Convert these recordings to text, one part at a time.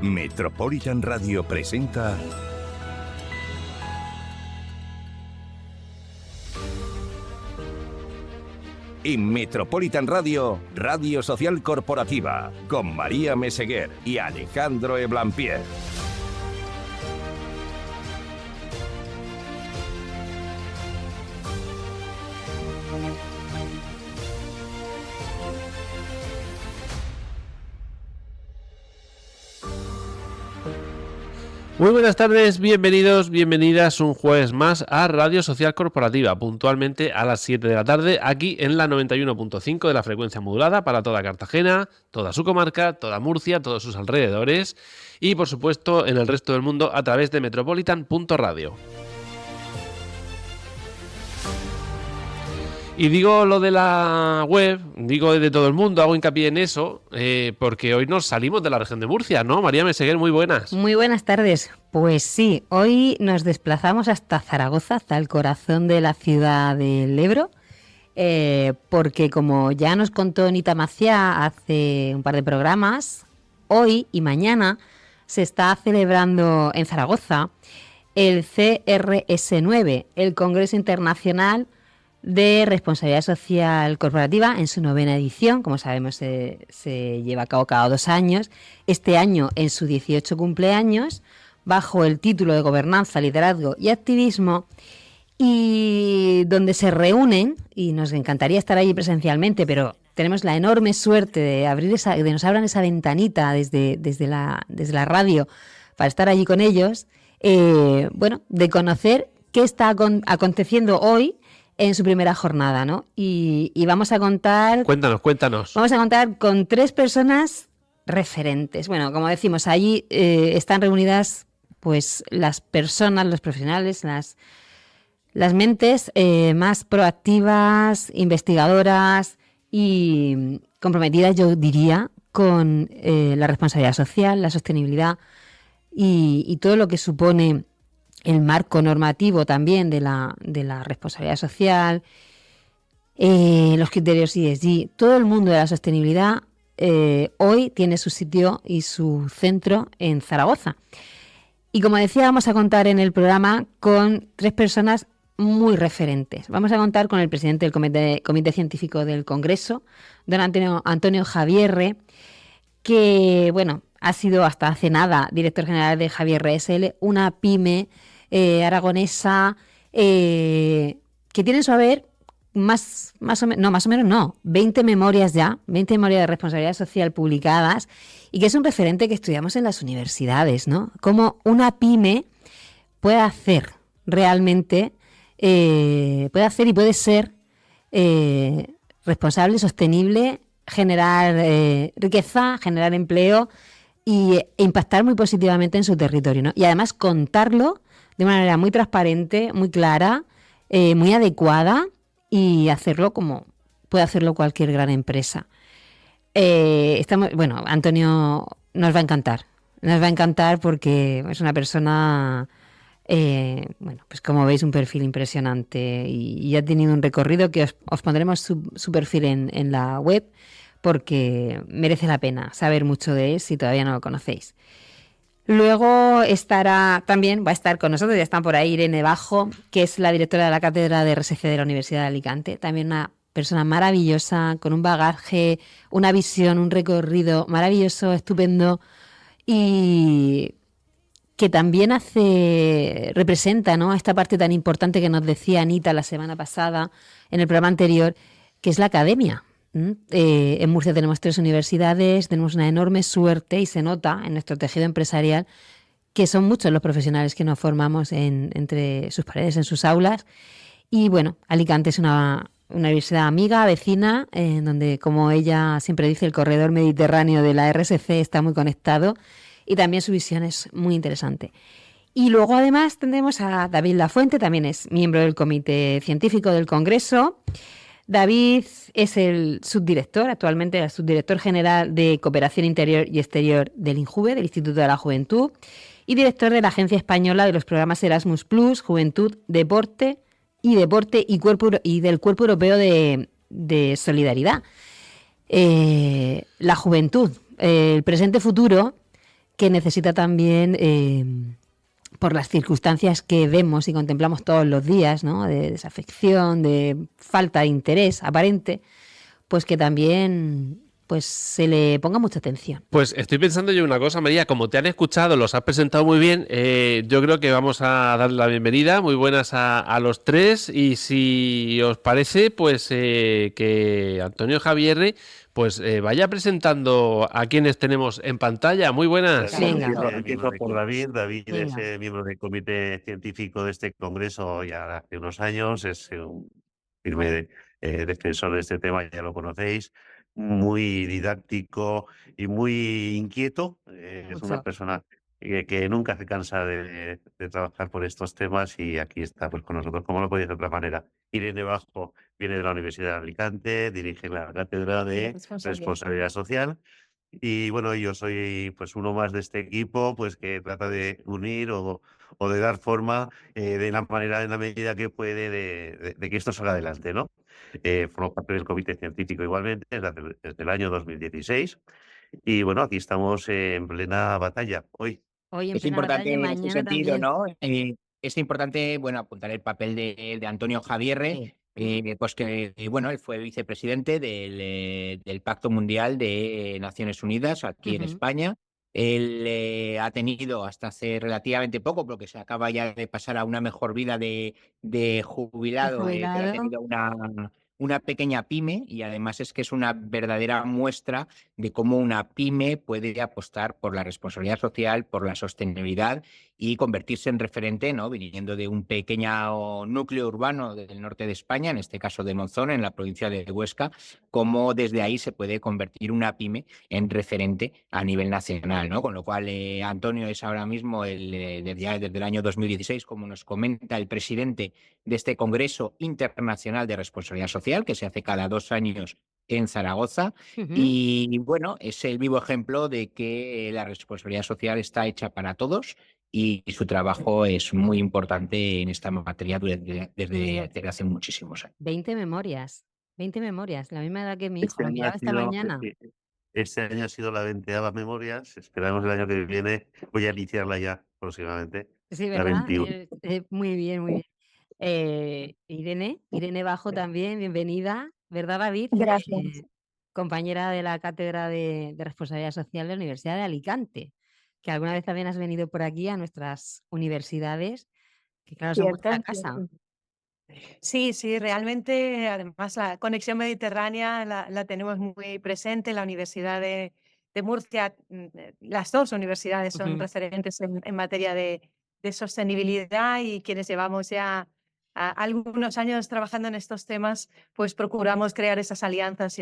Metropolitan Radio presenta en Metropolitan Radio, Radio Social Corporativa, con María Meseguer y Alejandro Eblampié. Muy buenas tardes, bienvenidos, bienvenidas un jueves más a Radio Social Corporativa, puntualmente a las 7 de la tarde, aquí en la 91.5 de la frecuencia modulada para toda Cartagena, toda su comarca, toda Murcia, todos sus alrededores y, por supuesto, en el resto del mundo a través de metropolitan.radio. Y digo lo de la web, digo de todo el mundo, hago hincapié en eso, porque hoy nos salimos de la región de Murcia, ¿no? María Meseguer, muy buenas. Muy buenas tardes. Pues sí, hoy nos desplazamos hasta Zaragoza, hasta el corazón de la ciudad del Ebro, porque como ya nos contó Nita Maciá hace un par de programas, hoy y mañana se está celebrando en Zaragoza el CRS9, el Congreso Internacional de Responsabilidad Social Corporativa, en su 9ª edición. Como sabemos, se lleva a cabo cada 2 años. Este año, en su 18 cumpleaños, bajo el título de Gobernanza, Liderazgo y Activismo, y donde se reúnen, y nos encantaría estar allí presencialmente, pero tenemos la enorme suerte de nos abran esa ventanita desde la radio para estar allí con ellos, de conocer qué está aconteciendo hoy en su primera jornada, ¿no? Y vamos a contar... Cuéntanos. Vamos a contar con 3 personas referentes. Bueno, como decimos, allí están reunidas pues las personas, los profesionales, las mentes más proactivas, investigadoras y comprometidas, yo diría, con la responsabilidad social, la sostenibilidad y todo lo que supone el marco normativo también de la responsabilidad social, los criterios ESG, todo el mundo de la sostenibilidad hoy tiene su sitio y su centro en Zaragoza. Y como decía, vamos a contar en el programa con 3 personas muy referentes. Vamos a contar con el presidente del Comité Científico del Congreso, don Antonio Javierre, que ha sido hasta hace nada director general de Javierre SL, una pyme aragonesa que tiene en su haber 20 memorias ya, 20 memorias de responsabilidad social publicadas, y que es un referente que estudiamos en las universidades, ¿no? Cómo una pyme puede hacer realmente, puede hacer y puede ser responsable, sostenible, generar riqueza, generar empleo e impactar muy positivamente en su territorio, ¿no? Y además contarlo de una manera muy transparente, muy clara, muy adecuada, y hacerlo como puede hacerlo cualquier gran empresa. Antonio nos va a encantar porque es una persona, pues como veis, un perfil impresionante y ha tenido un recorrido que os pondremos su perfil en la web, porque merece la pena saber mucho de él si todavía no lo conocéis. Luego va a estar con nosotros, ya están por ahí, Irene Bajo, que es la directora de la Cátedra de RSC de la Universidad de Alicante. También una persona maravillosa, con un bagaje, una visión, un recorrido maravilloso, estupendo, y que también representa, ¿no?, esta parte tan importante que nos decía Anita la semana pasada en el programa anterior, que es la academia. En Murcia tenemos 3 universidades, tenemos una enorme suerte y se nota en nuestro tejido empresarial que son muchos los profesionales que nos formamos entre sus paredes, en sus aulas. Y Alicante es una universidad amiga, vecina, en donde, como ella siempre dice, el corredor mediterráneo de la RSC está muy conectado, y también su visión es muy interesante. Y luego además tendremos a David Lafuente, también es miembro del Comité Científico del Congreso. David es el subdirector, actualmente el subdirector general de Cooperación Interior y Exterior del INJUVE, del Instituto de la Juventud, y director de la Agencia Española de los programas Erasmus+, Juventud, Deporte y del Cuerpo Europeo de Solidaridad. La juventud, el presente-futuro, que necesita también, por las circunstancias que vemos y contemplamos todos los días, ¿no? De desafección, de falta de interés aparente, pues que también pues se le ponga mucha atención. Pues estoy pensando yo una cosa, María, como te han escuchado, los has presentado muy bien, yo creo que vamos a darle la bienvenida, muy buenas a los tres, y si os parece, pues que Antonio Javierre pues vaya presentando a quienes tenemos en pantalla. Muy buenas. Venga. Empiezo por David. David es Venga. miembro del comité científico de este congreso ya hace unos años, es un firme defensor de este tema, ya lo conocéis, muy didáctico y muy inquieto. Es una Mucho. persona que nunca se cansa de trabajar por estos temas, y aquí está pues con nosotros, como no podía ser de otra manera. Irene Bajo viene de la Universidad de Alicante, dirige la cátedra de responsabilidad social. Y bueno, yo soy pues uno más de este equipo, pues que trata de unir o de dar forma de la manera, en la medida que puede, de que esto salga adelante, ¿no? Formo parte del comité científico igualmente desde el año 2016, y bueno, aquí estamos en plena batalla hoy. Hoy en Es plena batalla, importante en este mañana sentido, también. ¿no? Es importante, bueno, apuntar el papel de Antonio Javierre, pues que, bueno, él fue vicepresidente del Pacto Mundial de Naciones Unidas aquí en Ujú. España. Él ha tenido hasta hace relativamente poco, porque se acaba ya de pasar a una mejor vida de jubilado, pero ha Jubilado. tenido una pequeña pyme, y además es que es una verdadera muestra de cómo una pyme puede apostar por la responsabilidad social, por la sostenibilidad y convertirse en referente, ¿no? Viniendo de un pequeño núcleo urbano del norte de España, en este caso de Monzón, en la provincia de Huesca, cómo desde ahí se puede convertir una pyme en referente a nivel nacional, ¿no? Con lo cual, Antonio es ahora mismo, desde el año 2016, como nos comenta, el presidente de este Congreso Internacional de Responsabilidad Social, que se hace cada 2 años en Zaragoza. Ujú. Y bueno, es el vivo ejemplo de que la responsabilidad social está hecha para todos, y su trabajo es muy importante en esta materia desde hace muchísimos años. 20 memorias. 20 memorias, la misma edad que mi hijo, Este lo año ha miraba esta sido, mañana. este año ha sido la 20ª Memorias. Esperamos el año que viene, voy a iniciarla ya próximamente, Sí, la ¿verdad? 21. Muy bien, muy bien. Irene Bajo también, bienvenida, ¿verdad, David? Gracias. Compañera de la Cátedra de Responsabilidad Social de la Universidad de Alicante, que alguna vez también has venido por aquí a nuestras universidades, que claro, son Cierto, vuestra casa. cierto. Sí, sí, realmente, además, la conexión mediterránea la tenemos muy presente. La Universidad de Murcia, las dos universidades son Ujú. referentes en materia de sostenibilidad, y quienes llevamos ya algunos años trabajando en estos temas, pues procuramos crear esas alianzas y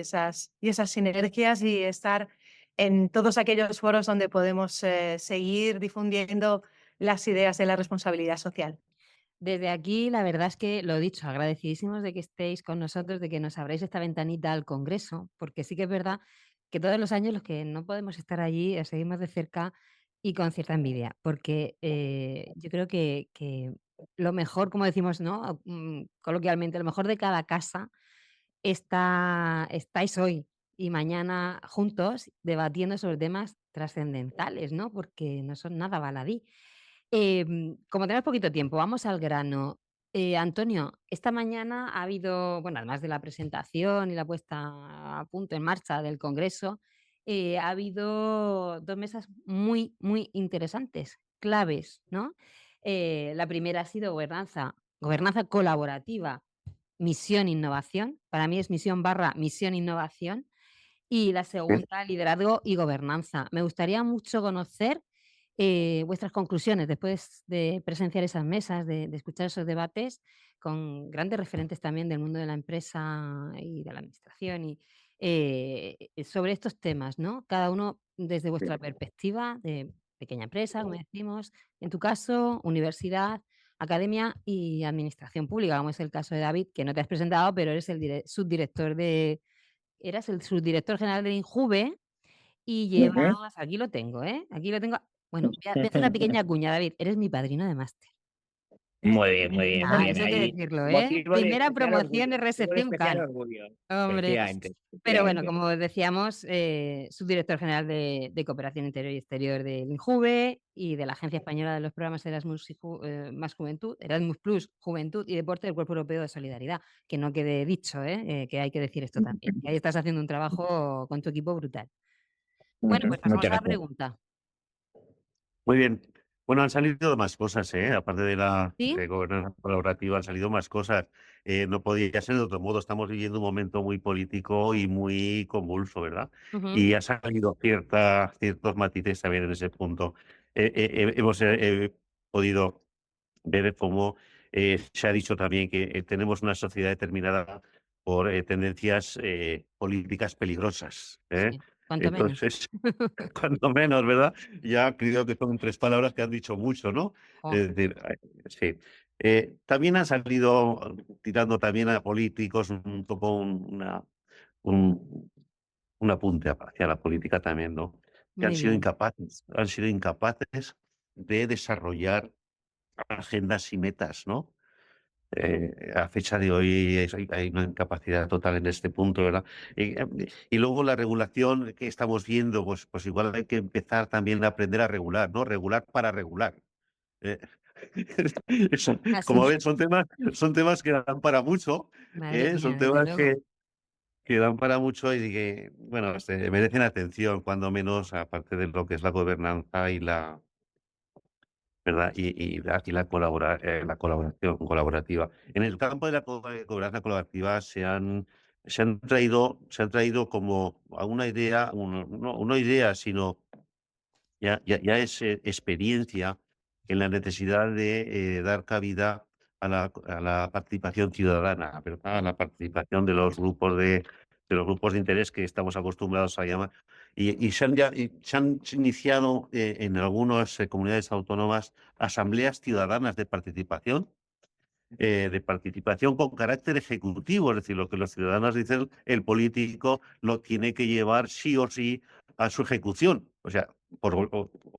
esas sinergias, y estar en todos aquellos foros donde podemos seguir difundiendo las ideas de la responsabilidad social. Desde aquí, la verdad es que, lo dicho, agradecidísimos de que estéis con nosotros, de que nos abráis esta ventanita al Congreso, porque sí que es verdad que todos los años los que no podemos estar allí seguimos de cerca y con cierta envidia, porque yo creo que lo mejor, como decimos, ¿no? Coloquialmente, lo mejor de cada casa estáis hoy y mañana juntos debatiendo sobre temas trascendentales, ¿no? Porque no son nada baladí. Como tenemos poquito tiempo, vamos al grano. Antonio, esta mañana ha habido, bueno, además de la presentación y la puesta a punto en marcha del Congreso, ha habido dos mesas muy, muy interesantes, claves, ¿no? La primera ha sido gobernanza colaborativa, misión innovación. Para mí es misión innovación. Y la segunda, liderazgo y gobernanza. Me gustaría mucho conocer vuestras conclusiones después de presenciar esas mesas, de escuchar esos debates con grandes referentes también del mundo de la empresa y de la administración y sobre estos temas, ¿no? Cada uno desde vuestra perspectiva de pequeña empresa, como decimos, en tu caso, universidad, academia y administración pública, como es el caso de David, que no te has presentado, pero eres el subdirector eras el subdirector general del INJUVE y llevas, aquí lo tengo, ¿eh? Aquí lo tengo. Bueno, voy a hacer una pequeña cuña, David. Eres mi padrino de máster. Muy bien, muy bien, muy Ah, bien. eso hay que Ahí decirlo, ¿eh? motivo de Primera especial promoción orgullo, motivo de RSC especial UCAL. orgullo. Hombre. Efectivamente, Pero bueno, efectivamente. como decíamos, subdirector general de Cooperación Interior y Exterior del INJUVE y de la Agencia Española de los Programas Erasmus más Juventud, Erasmus Plus, Juventud y Deporte del Cuerpo Europeo de Solidaridad. Que no quede dicho, que hay que decir esto también. Que ahí estás haciendo un trabajo con tu equipo brutal. Bueno, pues pasamos Muchas a la gracias. pregunta. Muy bien. Bueno, han salido más cosas, ¿eh? Aparte de la ¿Sí? gobernanza colaborativa, han salido más cosas. No podía ser de otro modo. Estamos viviendo un momento muy político y muy convulso, ¿verdad? Ujú. Y ha salido ciertos matices también en ese punto. Hemos podido ver cómo se ha dicho también que tenemos una sociedad determinada por tendencias políticas peligrosas, ¿eh? Sí, cuanto menos. Entonces, cuando menos, ¿verdad? Ya creo que son 3 palabras que has dicho mucho, ¿no? Jo, Es decir, sí. También han salido tirando también a políticos un poco un, un apunte hacia la política también, ¿no? Que muy bien. han sido incapaces de desarrollar agendas y metas, ¿no? A fecha de hoy hay una incapacidad total en este punto, ¿verdad? Y luego la regulación que estamos viendo, pues igual hay que empezar también a aprender a regular, ¿no? Regular para regular. Eh, Así, como ven, son temas que dan para mucho, madre mía, son desde temas luego. que dan para mucho y que, bueno, merecen atención, cuando menos, aparte de lo que es la gobernanza y la, ¿verdad? La colaboración colaborativa. En el campo de la gobernanza colaborativa se han traído como a una idea, no idea, sino ya es experiencia en la necesidad de dar cabida a la participación ciudadana, ¿verdad? A la participación de los grupos de interés que estamos acostumbrados a llamar. Y se han iniciado en algunas comunidades autónomas asambleas ciudadanas de participación con carácter ejecutivo, es decir, lo que los ciudadanos dicen, el político lo tiene que llevar sí o sí a su ejecución, o sea,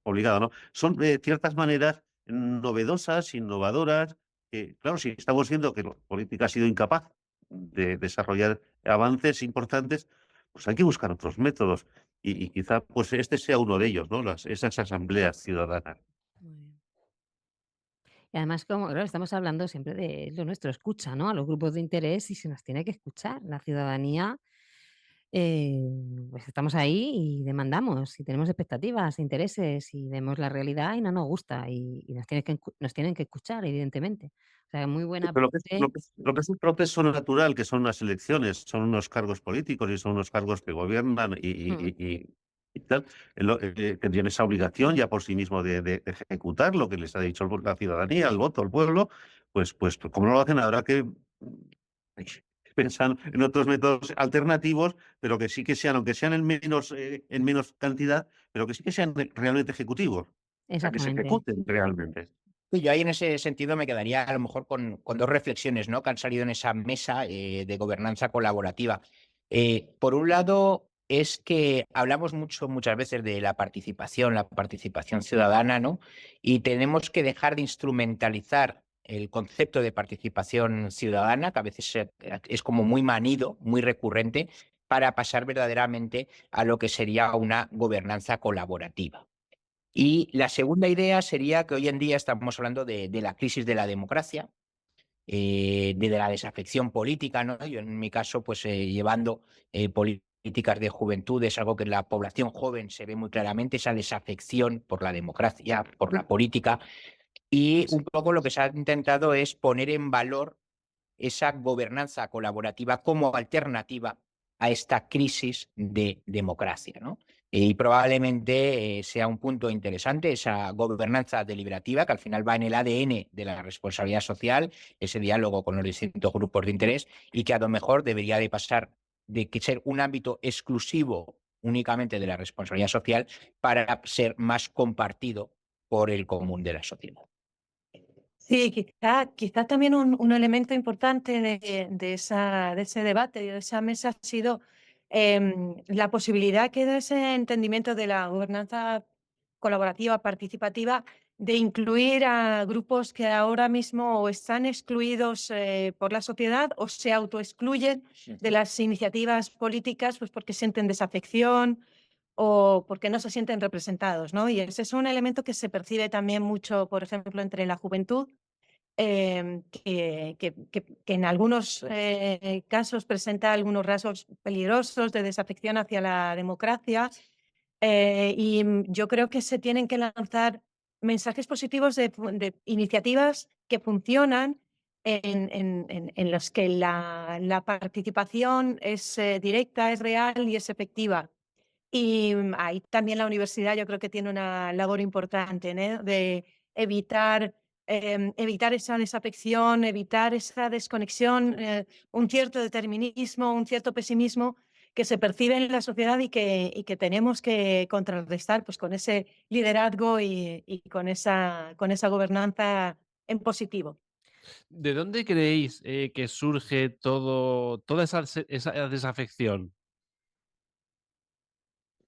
obligado, ¿no? Son ciertas maneras novedosas, innovadoras, que, claro, si estamos viendo que la política ha sido incapaz de desarrollar avances importantes, pues hay que buscar otros métodos y quizá pues este sea uno de ellos, ¿no? Esas asambleas ciudadanas. Muy bien. Y además, como claro, estamos hablando siempre de lo nuestro, escucha, ¿no? A los grupos de interés y se nos tiene que escuchar. La ciudadanía, eh, pues estamos ahí y demandamos, y tenemos expectativas, intereses, y vemos la realidad y no nos gusta, y nos tienen que escuchar, evidentemente. O sea, muy buen Sí, pero apunte. lo que es un proceso natural, que son unas elecciones, son unos cargos políticos y son unos cargos que gobiernan Mm, y tal, que tienen esa obligación ya por sí mismo de ejecutar lo que les ha dicho la ciudadanía, el voto, el pueblo, pues como no lo hacen, habrá que pensar en otros métodos alternativos, pero que sí que sean, aunque sean en menos cantidad, pero que sí que sean realmente ejecutivos, o sea, que se exactamente. ejecuten realmente. Y yo ahí en ese sentido me quedaría a lo mejor con dos reflexiones, ¿no? Que han salido en esa mesa de gobernanza colaborativa. Por un lado, es que hablamos muchas veces de la participación ciudadana, ¿no? Y tenemos que dejar de instrumentalizar el concepto de participación ciudadana, que a veces es como muy manido, muy recurrente, para pasar verdaderamente a lo que sería una gobernanza colaborativa. Y la segunda idea sería que hoy en día estamos hablando de la crisis de la democracia, de la desafección política, ¿no? Yo en mi caso, pues llevando políticas de juventud, es algo que en la población joven se ve muy claramente, esa desafección por la democracia, por la política. Y un poco lo que se ha intentado es poner en valor esa gobernanza colaborativa como alternativa a esta crisis de democracia, ¿no? Y probablemente sea un punto interesante esa gobernanza deliberativa, que al final va en el ADN de la responsabilidad social, ese diálogo con los distintos grupos de interés, y que a lo mejor debería de pasar de que ser un ámbito exclusivo únicamente de la responsabilidad social para ser más compartido por el común de la sociedad. Sí, quizá también un elemento importante de ese debate y de esa mesa ha sido la posibilidad que da ese entendimiento de la gobernanza colaborativa, participativa, de incluir a grupos que ahora mismo o están excluidos por la sociedad o se autoexcluyen de las iniciativas políticas pues porque sienten desafección o porque no se sienten representados, ¿no? Y ese es un elemento que se percibe también mucho, por ejemplo, entre la juventud, que en algunos casos presenta algunos rasgos peligrosos de desafección hacia la democracia. Yo creo que se tienen que lanzar mensajes positivos de iniciativas que funcionan en los que la participación es directa, es real y es efectiva. Y ahí también la universidad yo creo que tiene una labor importante, ¿no? De evitar esa desafección, evitar esa desconexión, un cierto determinismo, un cierto pesimismo que se percibe en la sociedad y que tenemos que contrarrestar pues, con ese liderazgo y con esa gobernanza en positivo. ¿De dónde creéis que surge toda esa desafección?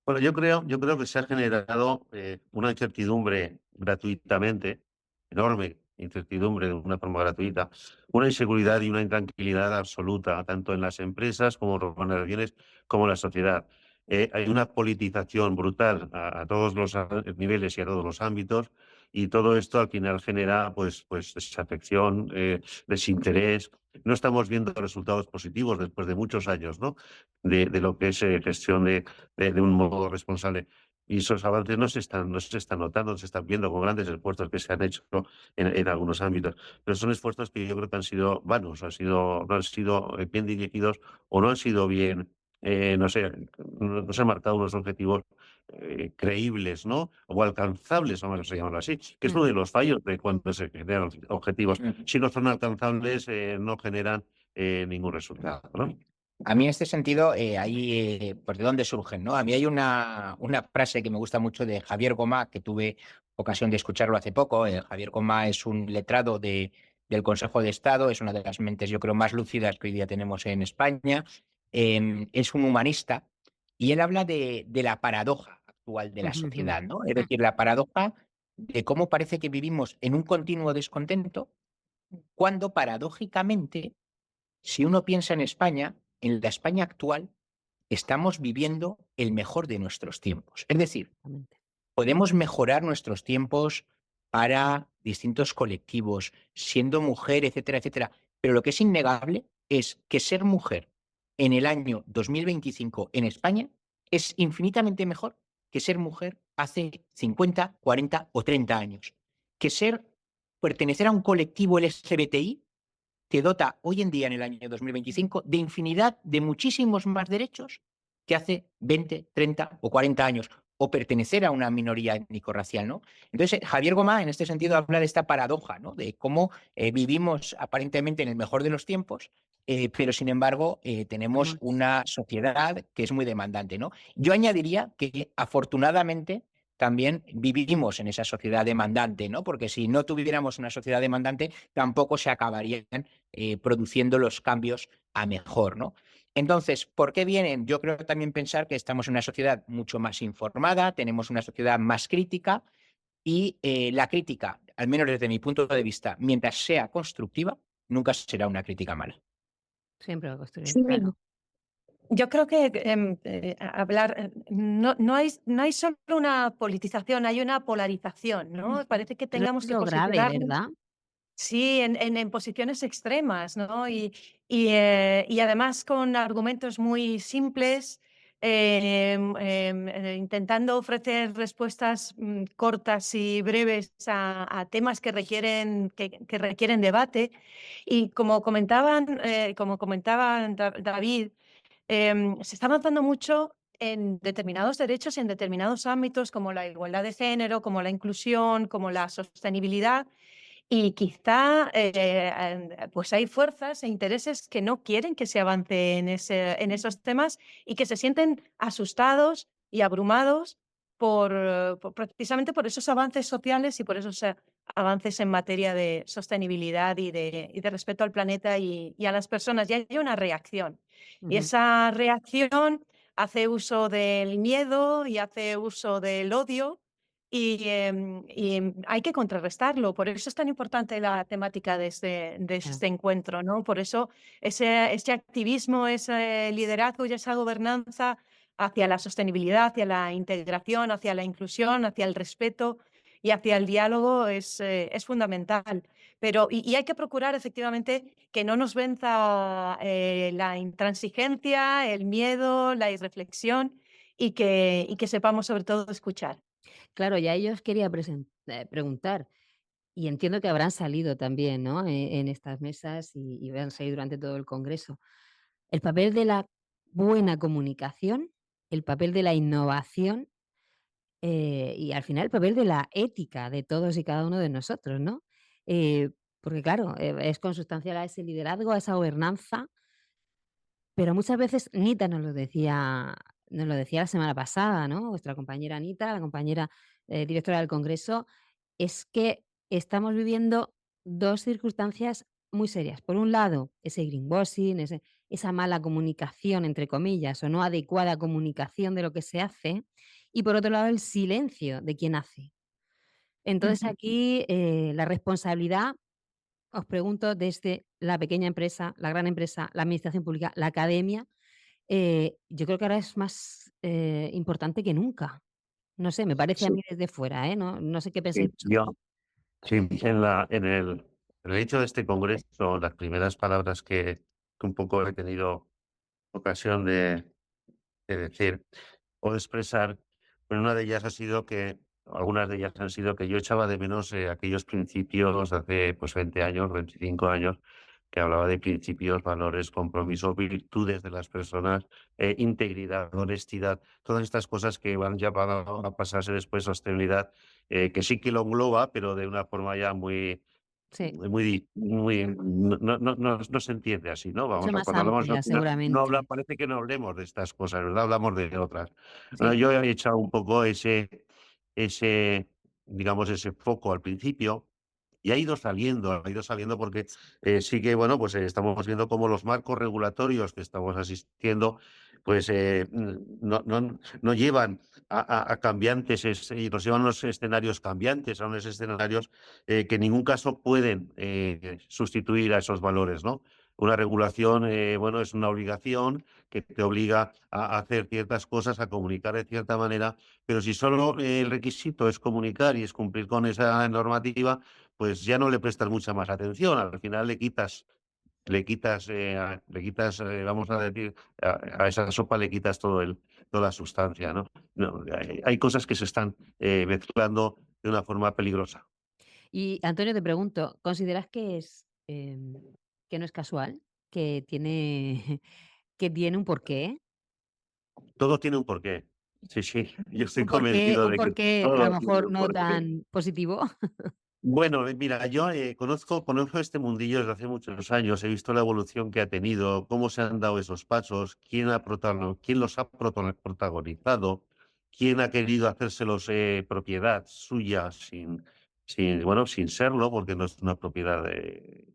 Bueno, yo creo que se ha generado una incertidumbre gratuitamente, enorme incertidumbre de una forma gratuita, una inseguridad y una intranquilidad absoluta, tanto en las empresas como en las organizaciones, como en la sociedad. Hay una politización brutal a todos los niveles y a todos los ámbitos, y todo esto al final genera pues desafección, desinterés. No estamos viendo resultados positivos después de muchos años, ¿no? de lo que es gestión de un modo responsable. Y esos avances no se están notando, no se están viendo con grandes esfuerzos que se han hecho en algunos ámbitos. Pero son esfuerzos que yo creo que han sido vanos, no han sido bien dirigidos o no han sido bien, no sé, no se han marcado unos objetivos creíbles, ¿no? O alcanzables, vamos a llamarlo así, que es uno de los fallos de cuando se generan objetivos. Si no son alcanzables, no generan ningún resultado, ¿no? A mí en este sentido, pues de dónde surgen, ¿no? A mí hay una frase que me gusta mucho de Javier Gomá, que tuve ocasión de escucharlo hace poco. Javier Gomá es un letrado del Consejo de Estado, es una de las mentes, yo creo, más lúcidas que hoy día tenemos en España. Es un humanista y él habla de la paradoja actual de la sociedad, ¿no? Es decir, la paradoja de cómo parece que vivimos en un continuo descontento, cuando paradójicamente, si uno piensa en España, en la España actual, estamos viviendo el mejor de nuestros tiempos. Es decir, podemos mejorar nuestros tiempos para distintos colectivos, siendo mujer, etcétera, etcétera. Pero lo que es innegable es que ser mujer en el año 2025 en España es infinitamente mejor que ser mujer hace 50, 40 o 30 años. Que pertenecer a un colectivo LGBTI te dota hoy en día, en el año 2025, de infinidad de muchísimos más derechos que hace 20, 30 o 40 años, o pertenecer a una minoría étnico-racial, ¿no? Entonces, Javier Gomá, en este sentido, habla de esta paradoja, ¿no? De cómo vivimos aparentemente en el mejor de los tiempos, pero sin embargo tenemos una sociedad que es muy demandante, ¿no? Yo añadiría que afortunadamente también vivimos en esa sociedad demandante, ¿no? Porque si no tuviéramos una sociedad demandante, tampoco se acabarían produciendo los cambios a mejor, ¿no? Entonces, ¿por qué vienen? Yo creo también pensar que estamos en una sociedad mucho más informada, tenemos una sociedad más crítica y la crítica, al menos desde mi punto de vista, mientras sea constructiva, nunca será una crítica mala. Siempre va a construir. Sí. Claro. Yo creo que no hay solo una politización, hay una polarización, ¿no? Parece que Es lo tengamos que único grave, posicionarnos, ¿verdad? sí, en posiciones extremas, ¿no? Y además con argumentos muy simples, intentando ofrecer respuestas cortas y breves a temas que requieren debate. Y como comentaba David, se está avanzando mucho en determinados derechos y en determinados ámbitos, como la igualdad de género, como la inclusión, como la sostenibilidad, y quizá pues hay fuerzas e intereses que no quieren que se avance en esos temas y que se sienten asustados y abrumados precisamente por esos avances sociales y por esos avances en materia de sostenibilidad y de respeto al planeta y a las personas. Y hay una reacción. Y esa reacción hace uso del miedo y hace uso del odio hay que contrarrestarlo. Por eso es tan importante la temática de este encuentro, ¿no? Por eso ese activismo, ese liderazgo y esa gobernanza hacia la sostenibilidad, hacia la integración, hacia la inclusión, hacia el respeto y hacia el diálogo es fundamental. Pero, y hay que procurar efectivamente que no nos venza la intransigencia, el miedo, la irreflexión y que sepamos sobre todo escuchar. Claro, ya ellos quería preguntar, y entiendo que habrán salido también, ¿no? En estas mesas y habrán salido durante todo el congreso. El papel de la buena comunicación, el papel de la innovación y al final el papel de la ética de todos y cada uno de nosotros, ¿no? Porque claro, es consustancial a ese liderazgo, a esa gobernanza, pero muchas veces Nita nos lo decía la semana pasada, ¿no? Vuestra compañera Anita, la compañera directora del Congreso, es que estamos viviendo 2 circunstancias muy serias. Por un lado, ese greenwashing, esa mala comunicación, entre comillas, o no adecuada comunicación de lo que se hace, y por otro lado, el silencio de quien hace. Entonces, aquí, la responsabilidad, os pregunto, desde la pequeña empresa, la gran empresa, la administración pública, la academia, yo creo que ahora es más, importante que nunca. No sé, me parece a Sí, mí desde fuera, ¿eh? No sé qué pensáis sí, vosotros. sí, en el hecho de este congreso, las primeras palabras que un poco he tenido ocasión de decir o de expresar, pero una de ellas ha sido que, algunas de ellas han sido que yo echaba de menos aquellos principios de hace pues 20 años, 25 años, que hablaba de principios, valores, compromiso, virtudes de las personas, integridad, honestidad, todas estas cosas que van ya a pasarse después sostenibilidad, que sí que lo engloba, pero de una forma ya muy, Sí, no se entiende así, ¿no? mucho Vamos a más cuando hablamos amplia, no habla, seguramente. parece que no hablemos de estas cosas, ¿verdad? Hablamos de otras. Bueno, Sí. yo he echado un poco ese, digamos, ese foco al principio y ha ido saliendo porque sí que, bueno, pues estamos viendo cómo los marcos regulatorios que estamos asistiendo, pues no llevan a cambiantes, y nos llevan a unos escenarios cambiantes, a unos escenarios que en ningún caso pueden sustituir a esos valores, ¿no? Una regulación, bueno, es una obligación que te obliga a hacer ciertas cosas, a comunicar de cierta manera, pero si solo el requisito es comunicar y es cumplir con esa normativa, pues ya no le prestas mucha más atención. Al final vamos a decir, a esa sopa le quitas toda la sustancia, ¿no? No, hay cosas que se están mezclando de una forma peligrosa. Y Antonio, te pregunto, ¿consideras que que no es casual, que tiene que tiene un porqué? Todo tiene un porqué. Sí, sí, yo estoy Un convencido de que porqué a lo todo tiene mejor un no porqué. tan positivo. Bueno, mira, yo conozco este mundillo desde hace muchos años, he visto la evolución que ha tenido, cómo se han dado esos pasos, quién los ha protagonizado, quién ha querido hacérselos propiedad suya bueno, sin serlo, porque no es una propiedad de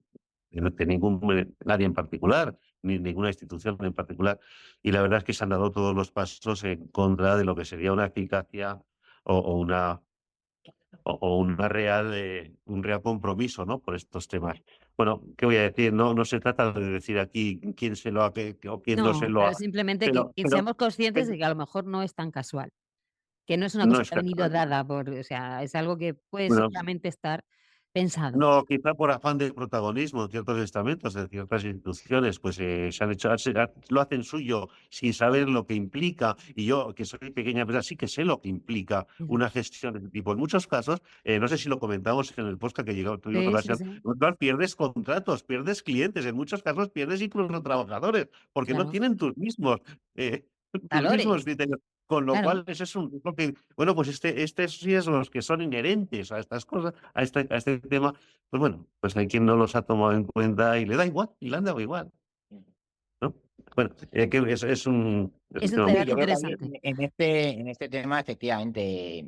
nadie en particular, ni ninguna institución en particular. Y la verdad es que se han dado todos los pasos en contra de lo que sería una eficacia o una un real compromiso, ¿no? Por estos temas. Bueno, ¿qué voy a decir? No se trata de decir aquí quién se lo ha o quién no se No, lo pero ha, simplemente pero, que pero, seamos conscientes pero de que a lo mejor no es tan casual, que no es una no cosa que es ha venido casual. dada por, o sea, es algo que puede Bueno, seguramente estar pensado. no, quizá por afán de protagonismo en ciertos estamentos, de ciertas instituciones, pues se han hecho, lo hacen suyo sin saber lo que implica. Y yo, que soy pequeña empresa, sí que sé lo que implica una gestión de este tipo. En muchos casos, no sé si lo comentamos en el podcast que tuvimos Sí, sí, ocasión, sí, pierdes contratos, pierdes clientes, en muchos casos pierdes incluso trabajadores, porque no claro. tienen eh, tus mismos Valores, criterios. Con lo claro. cual, ese es un riesgo que, bueno, pues estos riesgos que son inherentes a estas cosas, a este tema, pues bueno, pues hay quien no los ha tomado en cuenta y le da igual, y le han dado igual, ¿no? Bueno, que es un Es un tema Sí, muy debate yo creo que interesante. en este tema, efectivamente,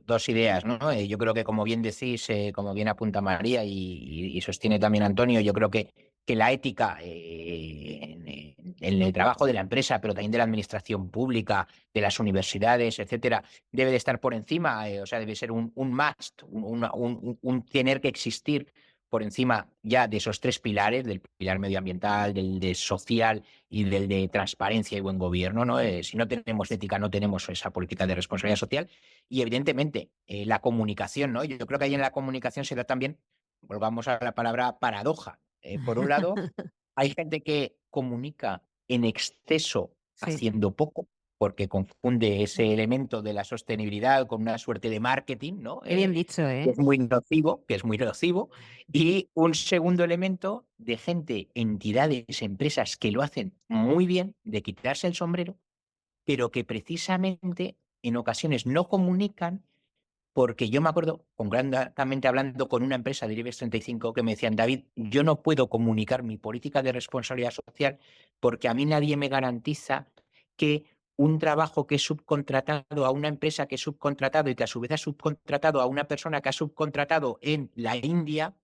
dos ideas, ¿no? Yo creo que, como bien decís, como bien apunta María y sostiene también Antonio, yo creo que que la ética en el trabajo de la empresa, pero también de la administración pública, de las universidades, etcétera, debe de estar por encima, o sea, debe ser un must, un tener que existir por encima ya de esos tres pilares, del pilar medioambiental, del de social y del de transparencia y buen gobierno, ¿no? Si no tenemos ética, no tenemos esa política de responsabilidad social. Y evidentemente, la comunicación, ¿no? Yo creo que ahí en la comunicación se da también, volvamos a la palabra paradoja. Por un lado, hay gente que comunica en exceso Sí. haciendo poco, porque confunde ese elemento de la sostenibilidad con una suerte de marketing, ¿no? Qué bien dicho, Que ¿eh? es muy nocivo, que es muy nocivo. Y un segundo elemento de gente, entidades, empresas que lo hacen muy bien, de quitarse el sombrero, pero que precisamente en ocasiones no comunican, porque yo me acuerdo, concretamente hablando con una empresa del IBEX 35, que me decían: David, yo no puedo comunicar mi política de responsabilidad social porque a mí nadie me garantiza que un trabajo que he subcontratado a una empresa que he subcontratado y que a su vez ha subcontratado a una persona que ha subcontratado en la India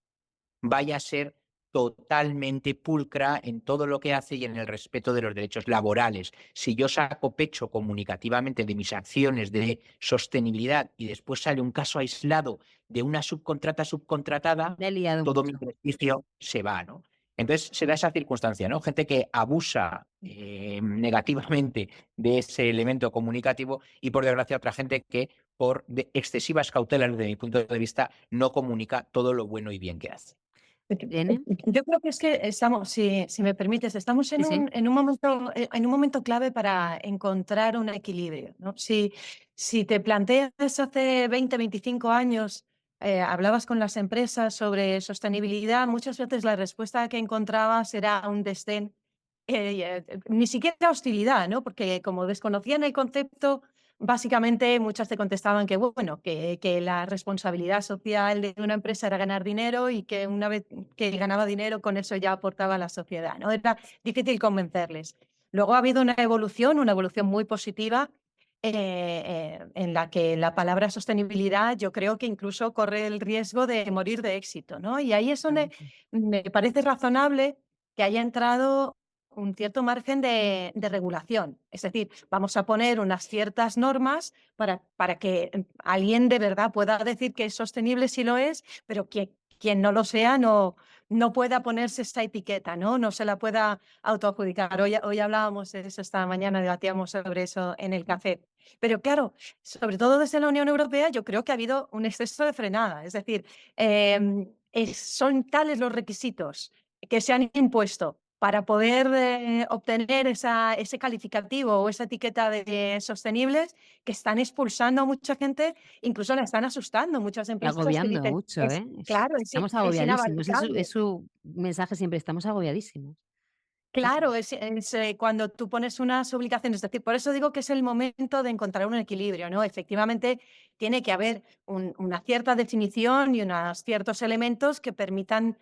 vaya a ser totalmente pulcra en todo lo que hace y en el respeto de los derechos laborales. Si yo saco pecho comunicativamente de mis acciones de sostenibilidad y después sale un caso aislado de una subcontrata subcontratada, Me he liado todo mi mucho. prestigio se va, ¿no? Entonces se da esa circunstancia, ¿no? Gente que abusa negativamente de ese elemento comunicativo y, por desgracia, otra gente que, por excesivas cautelas desde mi punto de vista, no comunica todo lo bueno y bien que hace. ¿Irene? Yo creo que es que estamos, si me permites, estamos Sí, sí. en un momento clave para encontrar un equilibrio, ¿no? Si te planteas hace 20, 25 años, hablabas con las empresas sobre sostenibilidad, muchas veces la respuesta que encontrabas era un desdén, ni siquiera hostilidad, ¿no? Porque como desconocían el concepto, básicamente muchas te contestaban que, bueno, que la responsabilidad social de una empresa era ganar dinero y que una vez que ganaba dinero con eso ya aportaba a la sociedad, ¿no? Era difícil convencerles. Luego ha habido una evolución muy positiva, en la que la palabra sostenibilidad yo creo que incluso corre el riesgo de morir de éxito, ¿no? Y ahí es donde me parece razonable que haya entrado un cierto margen de regulación. Es decir, vamos a poner unas ciertas normas para que alguien de verdad pueda decir que es sostenible si lo es, pero que quien no lo sea no pueda ponerse esta etiqueta, ¿no? No se la pueda autoadjudicar. Hoy hablábamos de eso, esta mañana debatíamos sobre eso en el café. Pero claro, sobre todo desde la Unión Europea, yo creo que ha habido un exceso de frenada. Es decir, son tales los requisitos que se han impuesto para poder obtener ese calificativo o esa etiqueta de sostenibles, que están expulsando a mucha gente, incluso la están asustando muchas Y empresas que agobiando dicen, mucho, ¿eh? claro, Estamos es agobiadísimos. Es inabarcable. su mensaje siempre, estamos agobiadísimos. Sí, sí. Claro, cuando tú pones unas obligaciones, es decir, por eso digo que es el momento de encontrar un equilibrio, ¿no? Efectivamente, tiene que haber una cierta definición y unos ciertos elementos que permitan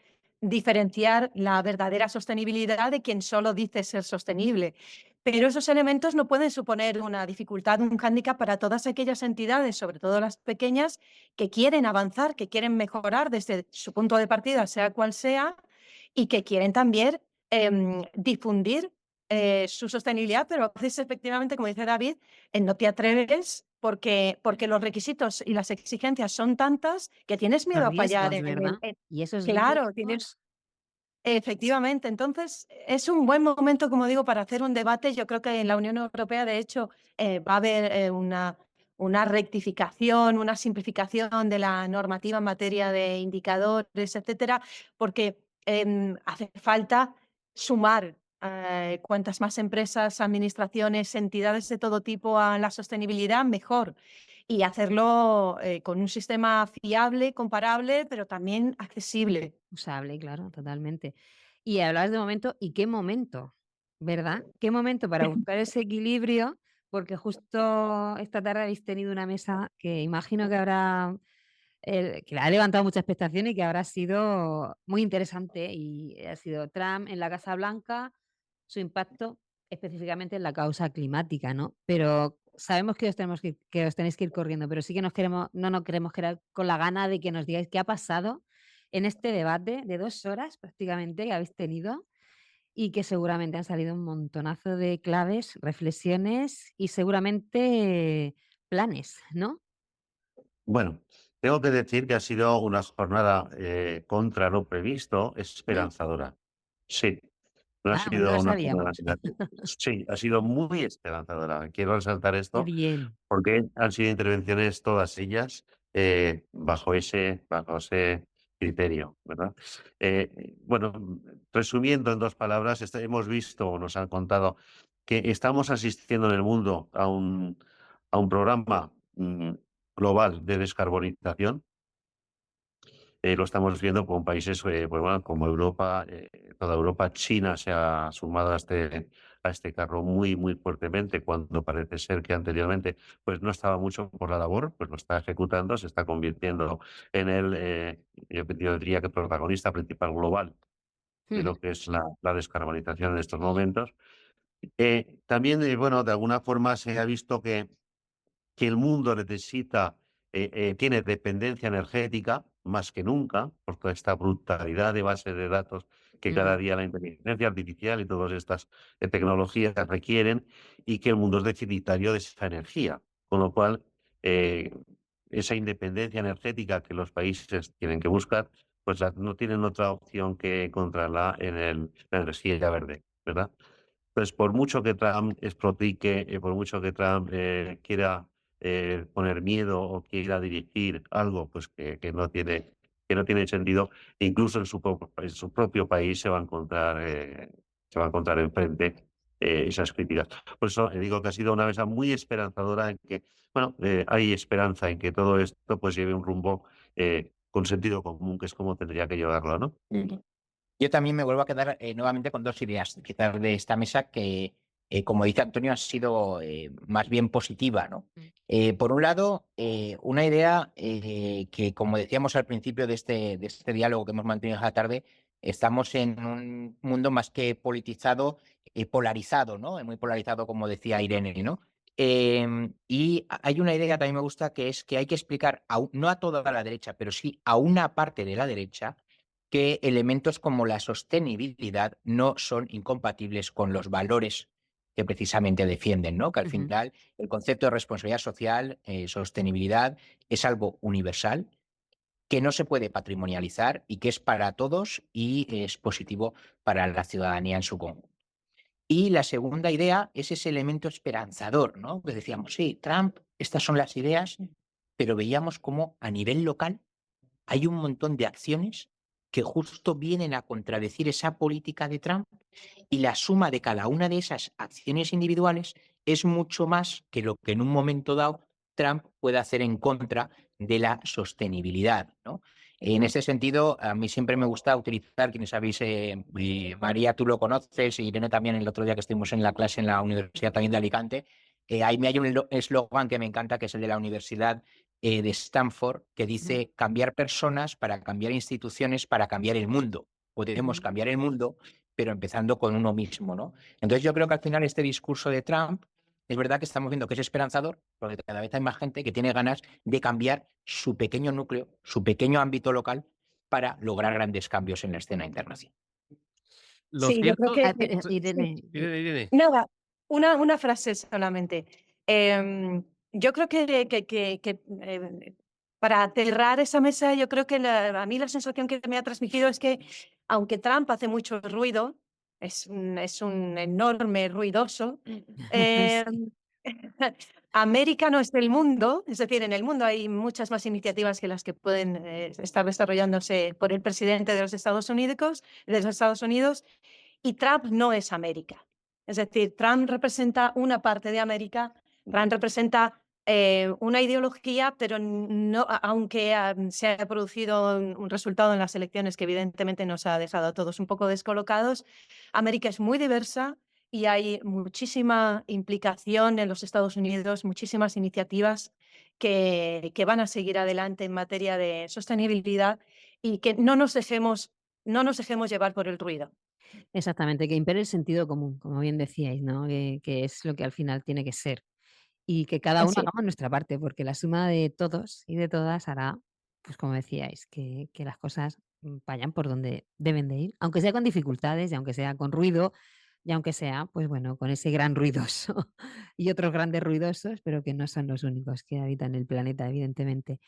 diferenciar la verdadera sostenibilidad de quien solo dice ser sostenible. Pero esos elementos no pueden suponer una dificultad, un hándicap para todas aquellas entidades, sobre todo las pequeñas, que quieren avanzar, que quieren mejorar desde su punto de partida, sea cual sea, y que quieren también difundir su sostenibilidad, pero a veces efectivamente, como dice David, no te atreves porque los requisitos y las exigencias son tantas que tienes Los miedo a fallar riesgos, ¿verdad? Y esos claro, riesgos, efectivamente. Entonces, es un buen momento, como digo, para hacer un debate. Yo creo que en la Unión Europea, de hecho, va a haber una rectificación, una simplificación de la normativa en materia de indicadores, etcétera, porque hace falta sumar cuantas más empresas, administraciones, entidades de todo tipo a la sostenibilidad, mejor. Y hacerlo con un sistema fiable, comparable, pero también accesible. usable, claro, totalmente. Y hablabas de momento, ¿y qué momento? ¿Verdad? ¿Qué momento para buscar ese equilibrio? Porque justo esta tarde habéis tenido una mesa que imagino que habrá que ha levantado mucha expectación y que habrá sido muy interesante, y ha sido Trump en la Casa Blanca, su impacto específicamente en la causa climática, ¿no? Pero sabemos que os tenéis que ir corriendo, pero sí que no nos queremos quedar con la gana de que nos digáis qué ha pasado en este debate de 2 horas prácticamente que habéis tenido y que seguramente han salido un montonazo de claves, reflexiones y seguramente planes, ¿no? Bueno, tengo que decir que ha sido una jornada contra lo previsto, ¿Eh? esperanzadora. Sí, no ha Bueno, no sido lo una jornada sabíamos. negativa. Sí, ha sido muy esperanzadora. Quiero resaltar Qué esto bien. porque han sido intervenciones todas ellas bajo ese criterio, ¿verdad? Bueno, resumiendo en 2 palabras, hemos visto, nos han contado que estamos asistiendo en el mundo a un programa global de descarbonización. Lo estamos viendo con países pues bueno, como Europa, toda Europa. China se ha sumado a este carro muy, muy fuertemente, cuando parece ser que anteriormente pues no estaba mucho por la labor, pues lo está ejecutando, se está convirtiendo en yo diría que protagonista principal global de Ujú, lo que es la descarbonización en estos momentos. También, bueno, de alguna forma se ha visto que el mundo necesita, tiene dependencia energética más que nunca, por toda esta brutalidad de bases de datos que ujú. cada día la inteligencia artificial y todas estas tecnologías requieren, y que el mundo es deficitario de esa energía. Con lo cual, eh, esa independencia energética que los países tienen que buscar, pues no tienen otra opción que encontrarla en la energía verde, ¿verdad? Pues por mucho que Trump expropique, por mucho que Trump quiera poner miedo o quiera dirigir algo pues que no tiene sentido, incluso en su propio país se va a encontrar enfrente esas críticas. Por eso digo que ha sido una mesa muy esperanzadora en que, bueno, hay esperanza en que todo esto pues lleve un rumbo con sentido común, que es como tendría que llevarlo, ¿no? Yo también me vuelvo a quedar nuevamente con 2 ideas quizás de esta mesa que, como dice Antonio, ha sido más bien positiva, ¿no? Por un lado, una idea que, como decíamos al principio de este diálogo que hemos mantenido esta tarde, estamos en un mundo más que politizado, polarizado, ¿no? Muy polarizado, como decía Irene, ¿no? Y hay una idea que también me gusta, que es que hay que explicar, no a toda la derecha, pero sí a una parte de la derecha, que elementos como la sostenibilidad no son incompatibles con los valores que precisamente defienden, ¿no? Que al Ujú. final el concepto de responsabilidad social, sostenibilidad, es algo universal, que no se puede patrimonializar y que es para todos y es positivo para la ciudadanía en su conjunto. Y la segunda idea es ese elemento esperanzador, ¿no? Que decíamos, sí, Trump, estas son las ideas, pero veíamos cómo a nivel local hay un montón de acciones que justo vienen a contradecir esa política de Trump, y la suma de cada una de esas acciones individuales es mucho más que lo que en un momento dado Trump puede hacer en contra de la sostenibilidad, ¿no? En ese sentido, a mí siempre me gusta utilizar, quienes sabéis, María, tú lo conoces, y Irene también, el otro día que estuvimos en la clase en la Universidad también de Alicante, ahí me hay un eslogan que me encanta, que es el de la Universidad de Stanford, que dice: cambiar personas para cambiar instituciones, para cambiar el mundo. Podemos cambiar el mundo, pero empezando con uno mismo, ¿no? Entonces yo creo que al final este discurso de Trump, es verdad que estamos viendo que es esperanzador, porque cada vez hay más gente que tiene ganas de cambiar su pequeño núcleo, su pequeño ámbito local, para lograr grandes cambios en la escena internacional. Lo Sí, yo creo cierto. que Ah, pero, sí. Irene, Irene. Nada, una frase solamente. Yo creo que para aterrar esa mesa, yo creo que a mí la sensación que me ha transmitido es que, aunque Trump hace mucho ruido, es un enorme ruidoso, sí, em, América no es el mundo, es decir, en el mundo hay muchas más iniciativas que las que pueden estar desarrollándose por el presidente de los Estados Unidos, y Trump no es América. Es decir, Trump representa una parte de América, Trump representa una ideología, pero no, aunque se haya producido un resultado en las elecciones que evidentemente nos ha dejado a todos un poco descolocados, América es muy diversa y hay muchísima implicación en los Estados Unidos, muchísimas iniciativas que van a seguir adelante en materia de sostenibilidad, y que no nos dejemos llevar por el ruido. exactamente, que impere el sentido común, como bien decíais, ¿no? Que es lo que al final tiene que ser. Y que cada uno Así es. hagamos nuestra parte, porque la suma de todos y de todas hará, pues como decíais, que las cosas vayan por donde deben de ir, aunque sea con dificultades y aunque sea con ruido y aunque sea, pues bueno, con ese gran ruidoso y otros grandes ruidosos, pero que no son los únicos que habitan el planeta, evidentemente.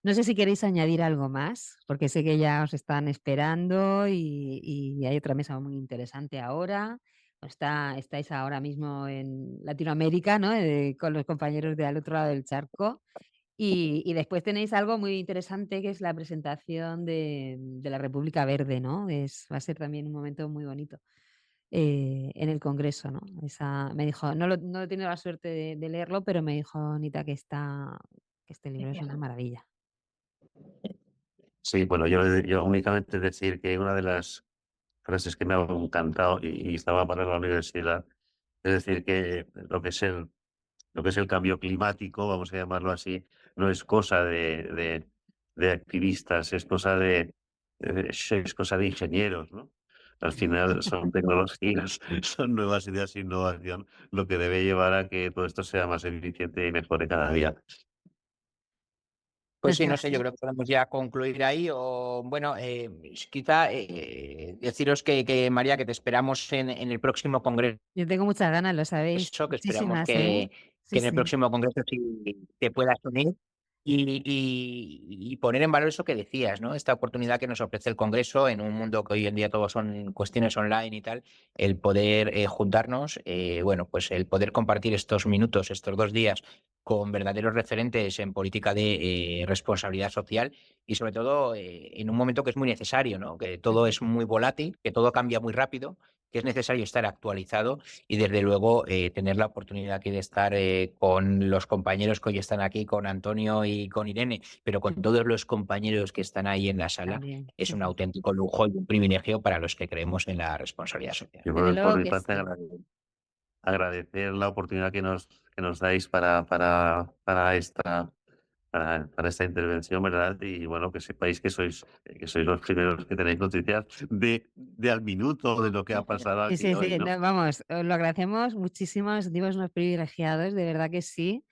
No sé si queréis añadir algo más, porque sé que ya os están esperando y hay otra mesa muy interesante ahora. Estáis ahora mismo en Latinoamérica, ¿no? Con los compañeros de al otro lado del charco. Y después tenéis algo muy interesante que es la presentación de la República Verde, ¿no? Va a ser también un momento muy bonito en el Congreso, ¿no? Me dijo, no he tenido la suerte de leerlo, pero me dijo Anita que este libro es una maravilla. Sí, bueno, yo únicamente decir que una de las frases que me ha encantado y estaba para la universidad, es decir, que lo que es el cambio climático, vamos a llamarlo así, no es cosa de activistas, es cosa de ingenieros, ¿no? Al final son tecnologías, son nuevas ideas e innovación, lo que debe llevar a que todo esto sea más eficiente y mejore cada día. Pues Pues sí, no nada, sé, yo creo que podemos ya concluir ahí o, bueno, quizá deciros que, María, que te esperamos en el próximo congreso, yo tengo muchas ganas, lo sabéis, que esperamos muchísimas, ¿eh? que Sí, en el sí. próximo congreso sí te puedas unir y poner en valor eso que decías, ¿no? Esta oportunidad que nos ofrece el congreso en un mundo que hoy en día todo son cuestiones online y tal, el poder juntarnos, bueno, pues el poder compartir estos minutos, estos 2 días con verdaderos referentes en política de responsabilidad social y sobre todo en un momento que es muy necesario, ¿no? Que todo es muy volátil, que todo cambia muy rápido, que es necesario estar actualizado y desde luego tener la oportunidad aquí de estar con los compañeros que hoy están aquí, con Antonio y con Irene, pero con todos los compañeros que están ahí en la sala, También, es sí, un sí. auténtico lujo y un privilegio para los que creemos en la responsabilidad social. Yo Desde por luego mi que parte sí. agradecer la oportunidad que nos dais para esta intervención, ¿verdad? Y bueno, que sepáis que sois los primeros que tenéis noticias de al minuto de lo que ha pasado Sí, aquí sí, hoy, sí, ¿no? no, vamos, os lo agradecemos muchísimo, os sentimos unos privilegiados, de verdad que sí.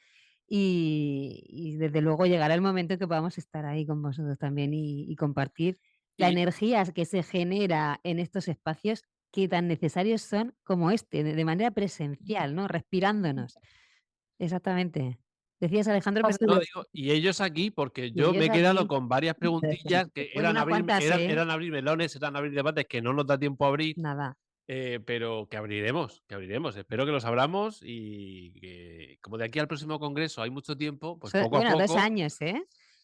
Y desde luego llegará el momento en que podamos estar ahí con vosotros también y compartir la Y, energía que se genera en estos espacios que tan necesarios son como este, de manera presencial, ¿no? Respirándonos. Exactamente. Decías, Alejandro, Así no perdona. es. digo, y ellos aquí, porque Y yo me ellos he quedado aquí, con varias preguntillas que bueno, unas cuantas, ¿eh? eran abrir melones, eran abrir debates que no nos da tiempo a abrir. Nada. Pero que abriremos, que abriremos. Espero que los abramos y que, como de aquí al próximo congreso hay mucho tiempo, pues poco a Bueno, 2 poco. años, ¿eh?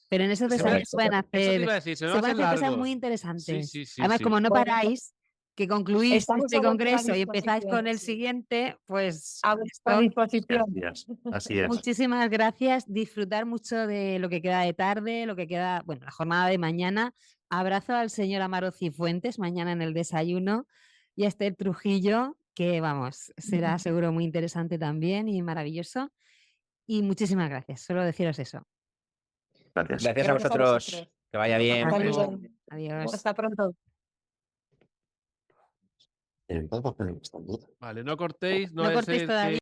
Pero en esos 2 Se me- años se pueden eso te iba a decir, se me va a hacer hacer cosas muy largos. Sí, interesantes. sí, sí, Además, sí. como no Bueno, paráis, que concluís estamos este a vuestra congreso y empezáis con disposición. el Sí. siguiente, pues A vuestra esto, disposición. Gracias. Así es. muchísimas gracias. Disfrutar mucho de lo que queda de tarde, lo que queda, bueno, la jornada de mañana. Abrazo al señor Amaro Cifuentes mañana en el desayuno y a Esther Trujillo, que vamos, será seguro muy interesante también y maravilloso. Y muchísimas gracias. Solo deciros eso. Gracias. Gracias a Gracias a vosotros, vosotros. que vaya bien. Hasta Luego. luego. Adiós. Hasta pronto. Vale, no cortéis, no No vaya a cortéis ser que todavía.